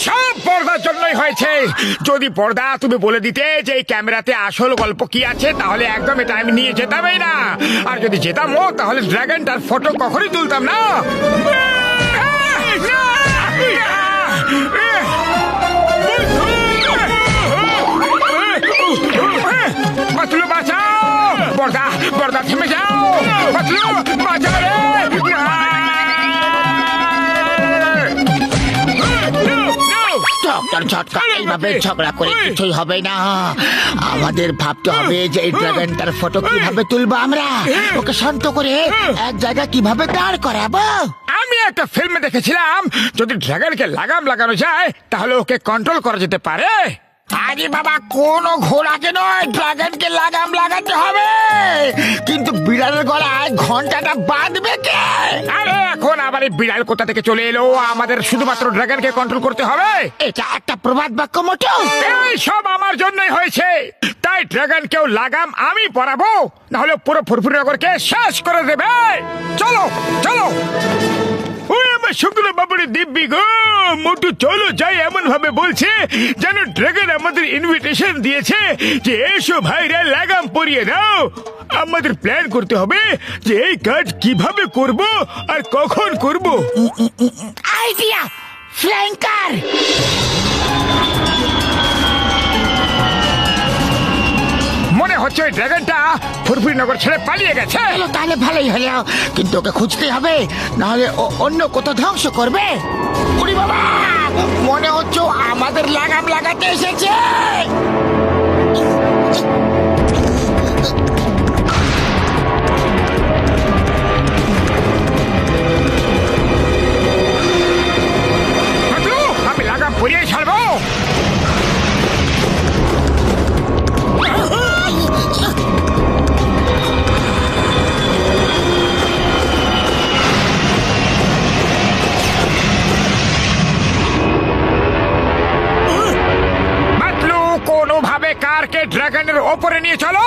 সব পর্দার জন্যই হয়েছে। যদি পর্দা তুমি বলে দিতে যে এই ক্যামেরাতে আসল গল্প কি আছে, তাহলে একদম এটা আমি নিয়ে যেতামই না। আর যদি যেতামও, তাহলে ড্রাগনটার ফটো কখনই তুলতাম না। পাতলু বাঁচাও, পর্দা পর্দা থেমে যাও, পাতলু বাঁচাও রে। ডক্টর ঝটকা, এইভাবে ঝগড়া করে কিছুই হবে না। আমাদের ভাবতে হবে যে এই ড্রাগনটার ফটো কিভাবে তুলবো আমরা, ওকে শান্ত করে এক জায়গায় কিভাবে দাঁড় করাবো। আমি একটা ফিল্মে দেখেছিলাম, যদি ড্রাগনকে লাগাম লাগানো যায় তাহলে ওকে কন্ট্রোল করা যেতে পারে। আরে বাবা, কোন ঘোড়াকে নয়, ড্রাগনকে লাগাম লাগাতে হবে। কিন্তু বিড়ালের গলায় ঘন্টাটা বাঁধবে কে? আরে এখন আবার এই বিড়াল কোথা থেকে চলে এলো? আমাদের শুধুমাত্র ড্রাগনকে কন্ট্রোল করতে হবে। এটা একটা প্রবাদ বাক্য মোটো। এই সব আমার জন্যই হয়েছে। তাই ড্রাগনকেও লাগাম আমি পরাবো, নাহলে পুরো ফুরফুরিনগরকে শেষ করে দেবে। চলো চলো। ওই আমার শুক্লা বাবুরে দিব্যি গো, মোটু চলো যাই এমন ভাবে বলছে যেন ড্রাগন আমাদের ইনভিটেশন দিয়েছে যে এসো ভাইরা লাগাম পরিয়ে দাও। আমাদের প্ল্যান করতে হবে যে এই কাজ কিভাবে করব আর কখন করব। আইডিয়া, ফ্ল্যাঙ্কার। মনে হচ্ছে ওই ড্রাগনটা ফুরফুরিনগর ছেড়ে পালিয়ে গেছে। তাহলে ভালোই হলো, কিন্তু ওকে খুঁজতে হবে, নাহলে ও অন্য কোথাও ধ্বংস করবে। ওরে বাবা, মনে হচ্ছে ও আমাদের লাগাম লাগাতে এসেছে। আমি লাগাম পরিয়ে ছাড়বো। কোনোভাবে কারকে ড্রাগনের ওপরে নিয়ে চলো।